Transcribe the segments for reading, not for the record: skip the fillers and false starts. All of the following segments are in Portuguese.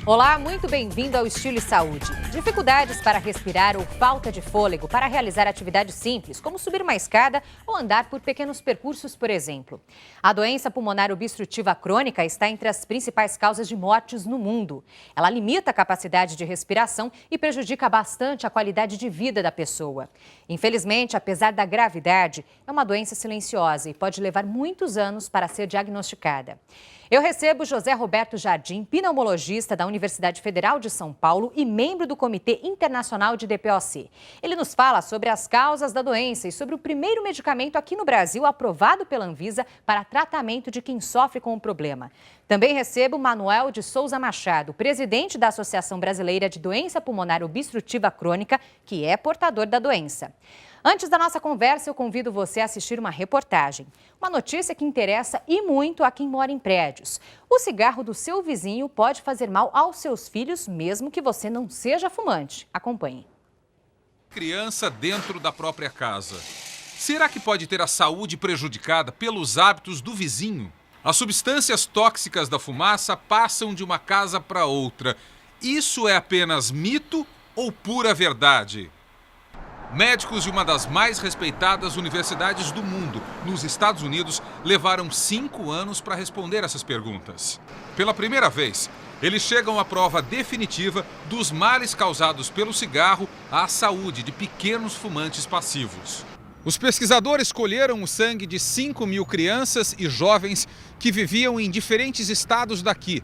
Olá, muito bem-vindo ao Estilo e Saúde. Dificuldades para respirar ou falta de fôlego para realizar atividades simples, como subir uma escada ou andar por pequenos percursos, por exemplo. A doença pulmonar obstrutiva crônica está entre as principais causas de mortes no mundo. Ela limita a capacidade de respiração e prejudica bastante a qualidade de vida da pessoa. Infelizmente, apesar da gravidade, é uma doença silenciosa e pode levar muitos anos para ser diagnosticada. Eu recebo José Roberto Jardim, pneumologista da Universidade Federal de São Paulo e membro do Comitê Internacional de DPOC. Ele nos fala sobre as causas da doença e sobre o primeiro medicamento aqui no Brasil aprovado pela Anvisa para tratamento de quem sofre com o problema. Também recebo Manuel de Souza Machado, presidente da Associação Brasileira de Doença Pulmonar Obstrutiva Crônica, que é portador da doença. Antes da nossa conversa, eu convido você a assistir uma reportagem. Uma notícia que interessa e muito a quem mora em prédios. O cigarro do seu vizinho pode fazer mal aos seus filhos, mesmo que você não seja fumante. Acompanhe. Criança dentro da própria casa. Será que pode ter a saúde prejudicada pelos hábitos do vizinho? As substâncias tóxicas da fumaça passam de uma casa para outra. Isso é apenas mito ou pura verdade? Médicos de uma das mais respeitadas universidades do mundo, nos Estados Unidos, levaram 5 anos para responder essas perguntas. Pela primeira vez, eles chegam à prova definitiva dos males causados pelo cigarro à saúde de pequenos fumantes passivos. Os pesquisadores colheram o sangue de 5.000 crianças e jovens que viviam em diferentes estados daqui.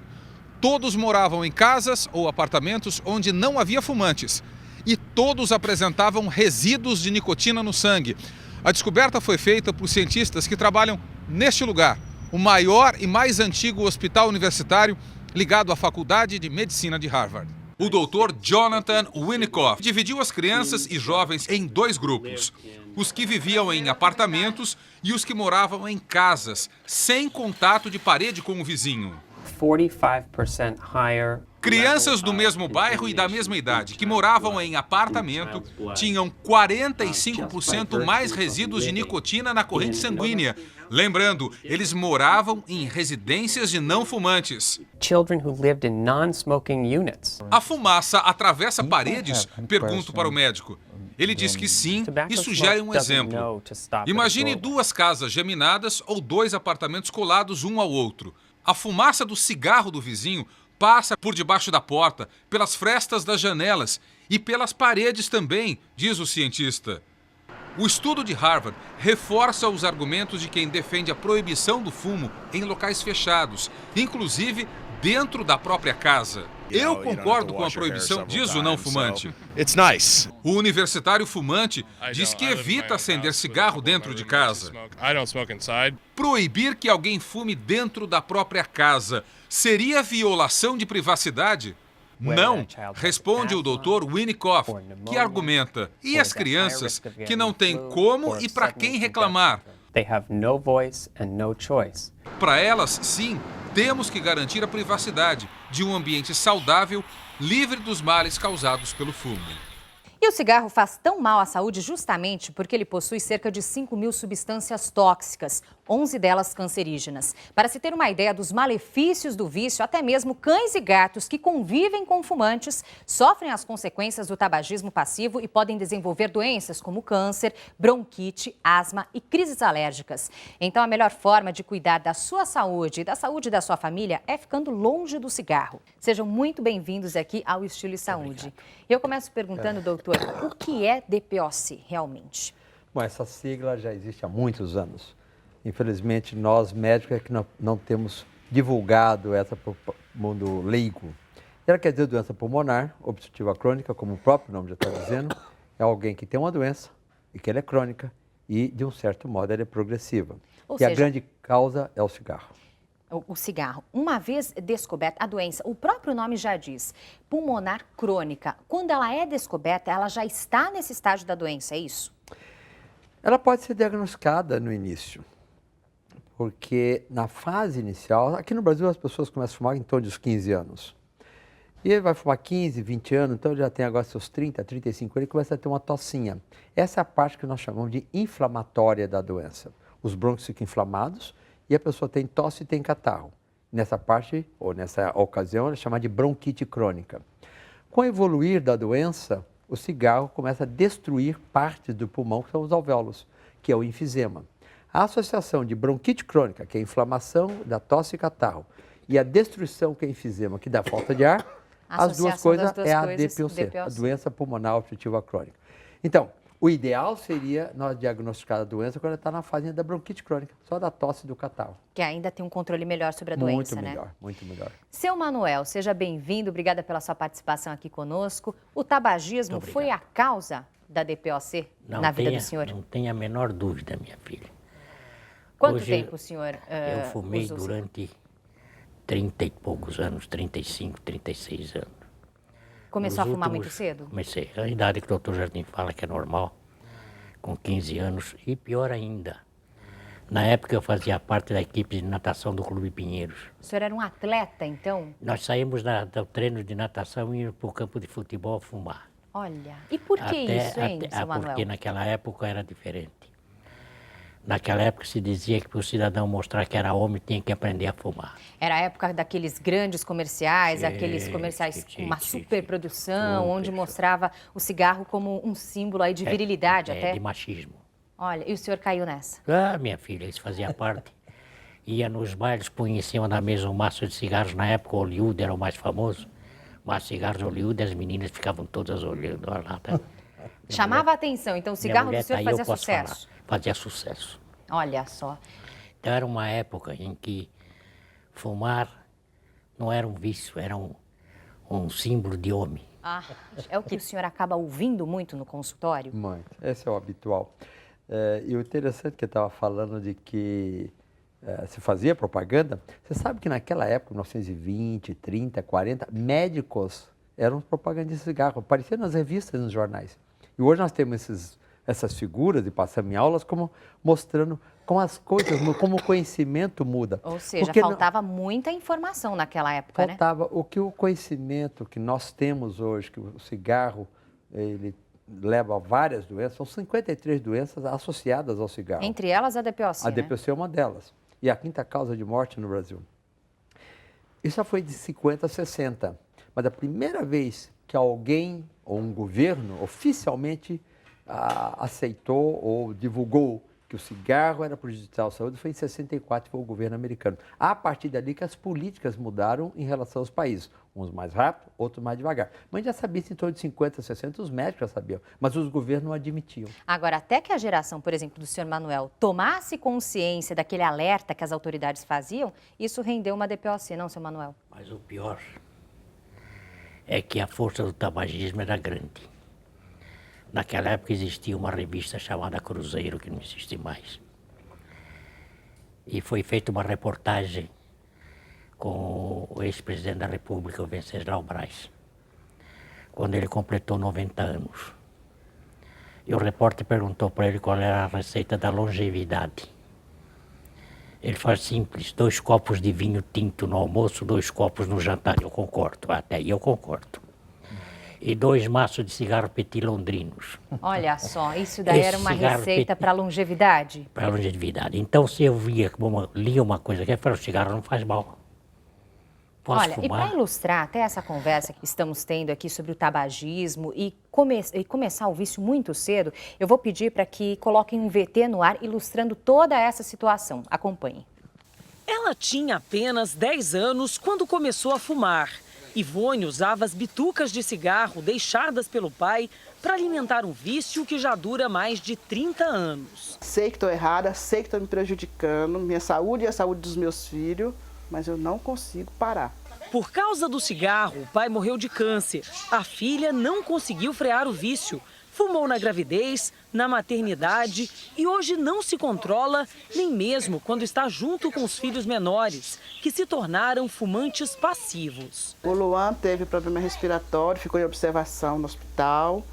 Todos moravam em casas ou apartamentos onde não havia fumantes. E todos apresentavam resíduos de nicotina no sangue. A descoberta foi feita por cientistas que trabalham neste lugar, o maior e mais antigo hospital universitário ligado à Faculdade de Medicina de Harvard. O doutor Jonathan Winikoff dividiu as crianças e jovens em 2 grupos. Os que viviam em apartamentos e os que moravam em casas, sem contato de parede com o vizinho. 45% higher. Crianças do mesmo bairro e da mesma idade, que moravam em apartamento, tinham 45% mais resíduos de nicotina na corrente sanguínea. Lembrando, eles moravam em residências de não fumantes. Children who lived in non-smoking units. A fumaça atravessa paredes? Pergunto para o médico. Ele diz que sim e sugere um exemplo. Imagine 2 casas geminadas ou 2 apartamentos colados um ao outro. A fumaça do cigarro do vizinho passa por debaixo da porta, pelas frestas das janelas e pelas paredes também, diz o cientista. O estudo de Harvard reforça os argumentos de quem defende a proibição do fumo em locais fechados, inclusive dentro da própria casa. Eu concordo com a proibição, diz o não fumante. O universitário fumante diz que evita acender cigarro dentro de casa. Proibir que alguém fume dentro da própria casa seria violação de privacidade? Não, responde o Dr. Winikoff, que argumenta. E as crianças que não têm como e para quem reclamar? Para elas, sim, temos que garantir a privacidade de um ambiente saudável, livre dos males causados pelo fumo. E o cigarro faz tão mal à saúde justamente porque ele possui cerca de 5.000 substâncias tóxicas, 11 delas cancerígenas. Para se ter uma ideia dos malefícios do vício, até mesmo cães e gatos que convivem com fumantes sofrem as consequências do tabagismo passivo e podem desenvolver doenças como câncer, bronquite, asma e crises alérgicas. Então, a melhor forma de cuidar da sua saúde e da saúde da sua família é ficando longe do cigarro. Sejam muito bem-vindos aqui ao Estilo e Saúde. Eu começo perguntando, doutor, o que é DPOC realmente? Bom, essa sigla já existe há muitos anos. Infelizmente, nós médicos é que não temos divulgado essa para o mundo leigo. Ela quer dizer doença pulmonar, obstrutiva crônica, como o próprio nome já está dizendo, é alguém que tem uma doença e que ela é crônica e, de um certo modo, ela é progressiva. Ou e seja, a grande causa é o cigarro. O cigarro, uma vez descoberta a doença, o próprio nome já diz, pulmonar crônica. Quando ela é descoberta, ela já está nesse estágio da doença, é isso? Ela pode ser diagnosticada no início, porque na fase inicial, aqui no Brasil as pessoas começam a fumar em torno dos 15 anos. E ele vai fumar 15, 20 anos, então ele já tem agora seus 30, 35 anos, ele começa a ter uma tossinha. Essa é a parte que nós chamamos de inflamatória da doença. Os brônquios ficam inflamados e a pessoa tem tosse e tem catarro. Nessa parte, ou nessa ocasião, é chamada de bronquite crônica. Com o evoluir da doença, o cigarro começa a destruir partes do pulmão, que são os alvéolos, que é o enfisema. A associação de bronquite crônica, que é a inflamação da tosse e catarro, e a destruição, que é enfisema, que dá falta de ar, as duas coisas é a DPOC, a doença pulmonar obstrutiva crônica. Então, o ideal seria nós diagnosticar a doença quando está na fase da bronquite crônica, só da tosse e do catarro. Que ainda tem um controle melhor sobre a doença, né? Muito melhor. Seu Manuel, seja bem-vindo, obrigada pela sua participação aqui conosco. O tabagismo foi a causa da DPOC na vida do senhor? Não tenho a menor dúvida, minha filha. Quanto Hoje, tempo o senhor eu fumei durante 30 e poucos anos, 35, 36 anos. Começou a fumar muito cedo? Comecei. A idade que o doutor Jardim fala que é normal, com 15 anos, e pior ainda. Na época eu fazia parte da equipe de natação do Clube Pinheiros. O senhor era um atleta, então? Nós saímos do treino de natação e íamos para o campo de futebol fumar. Olha, e por que isso, hein, seu Manuel? Porque naquela época era diferente. Naquela época se dizia que para o cidadão mostrar que era homem tinha que aprender a fumar. Era a época daqueles grandes comerciais, aqueles comerciais com uma superprodução, onde mostrava o cigarro como um símbolo aí de virilidade até. De machismo. Olha, e o senhor caiu nessa? Ah, minha filha, isso fazia parte. Ia nos bailes, punha em cima da mesa um maço de cigarros. Na época o Hollywood era o mais famoso. Maço de cigarros Hollywood, as meninas ficavam todas olhando. Olha lá, tá? Chamava a atenção, então o cigarro do senhor fazia sucesso? Fazia sucesso. Olha só. Então era uma época em que fumar não era um vício, era um símbolo de homem. Ah, é o que o senhor acaba ouvindo muito no consultório? Muito, esse é o habitual. E o interessante que eu estava falando de que se fazia propaganda, você sabe que naquela época, 1920, 30, 40, médicos eram propagandistas de cigarro, apareciam nas revistas e nos jornais. E hoje nós temos essas figuras e passamos em aulas como mostrando como as coisas, como o conhecimento muda. Ou seja, faltava muita informação naquela época, né? Faltava o que o conhecimento que nós temos hoje, que o cigarro, ele leva a várias doenças, são 53 doenças associadas ao cigarro. Entre elas a DPOC, A DPOC é uma delas. E a quinta causa de morte no Brasil. Isso já foi de 50 a 60. Mas a primeira vez que alguém, ou um governo, oficialmente aceitou ou divulgou que o cigarro era prejudicial à saúde foi em 64, foi o governo americano. A partir dali que as políticas mudaram em relação aos países. Uns mais rápido, outros mais devagar. Mas já sabia isso em torno de 50, 60, os médicos já sabiam, mas os governos não admitiam. Agora, até que a geração, por exemplo, do senhor Manuel, tomasse consciência daquele alerta que as autoridades faziam, isso rendeu uma DPOC, não, seu Manuel? Mas o pior é que a força do tabagismo era grande. Naquela época existia uma revista chamada Cruzeiro, que não existe mais. E foi feita uma reportagem com o ex-presidente da República, o Venceslau Braz, quando ele completou 90 anos. E o repórter perguntou para ele qual era a receita da longevidade. Ele faz simples, 2 copos de vinho tinto no almoço, 2 copos no jantar. Eu concordo, até aí eu concordo. E 2 maços de cigarro petit londrinos. Olha só, isso daí era uma receita para longevidade? Para longevidade. Então, se eu lia uma coisa que o cigarro não faz mal. Posso Olha, fumar? E para ilustrar até essa conversa que estamos tendo aqui sobre o tabagismo e começar o vício muito cedo, eu vou pedir para que coloquem um VT no ar ilustrando toda essa situação. Acompanhem. Ela tinha apenas 10 anos quando começou a fumar. Ivone usava as bitucas de cigarro deixadas pelo pai para alimentar um vício que já dura mais de 30 anos. Sei que estou errada, sei que estou me prejudicando, minha saúde e a saúde dos meus filhos, mas eu não consigo parar. Por causa do cigarro, o pai morreu de câncer. A filha não conseguiu frear o vício. Fumou na gravidez, na maternidade e hoje não se controla, nem mesmo quando está junto com os filhos menores, que se tornaram fumantes passivos. O Luan teve problema respiratório, ficou em observação no hospital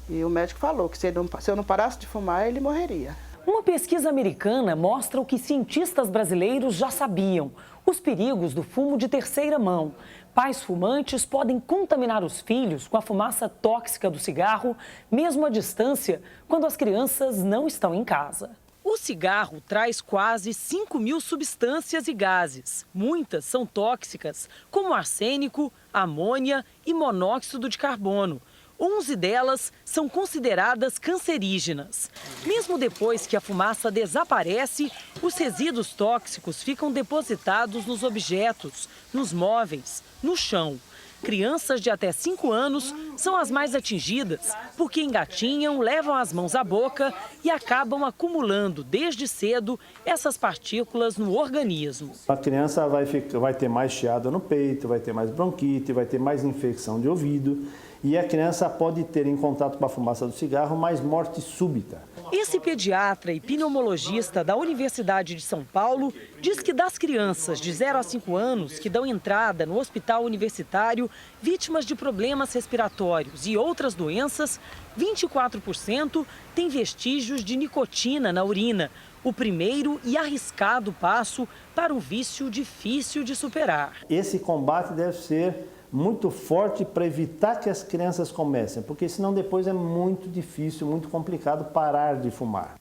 e o médico falou que se eu não parasse de fumar, ele morreria. Uma pesquisa americana mostra o que cientistas brasileiros já sabiam: os perigos do fumo de terceira mão. Pais fumantes podem contaminar os filhos com a fumaça tóxica do cigarro, mesmo à distância, quando as crianças não estão em casa. O cigarro traz quase 5.000 substâncias e gases. Muitas são tóxicas, como arsênico, amônia e monóxido de carbono. 11 delas são consideradas cancerígenas. Mesmo depois que a fumaça desaparece, os resíduos tóxicos ficam depositados nos objetos, nos móveis, no chão. Crianças de até 5 anos são as mais atingidas, porque engatinham, levam as mãos à boca e acabam acumulando desde cedo essas partículas no organismo. A criança vai ter mais chiado no peito, vai ter mais bronquite, vai ter mais infecção de ouvido e a criança pode ter, em contato com a fumaça do cigarro, mais morte súbita. Esse pediatra e pneumologista da Universidade de São Paulo diz que das crianças de 0 a 5 anos que dão entrada no hospital universitário vítimas de problemas respiratórios e outras doenças, 24% têm vestígios de nicotina na urina, o primeiro e arriscado passo para um vício difícil de superar. Esse combate deve ser muito forte para evitar que as crianças comecem, porque senão depois é muito difícil, muito complicado parar de fumar.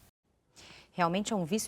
Realmente é um vício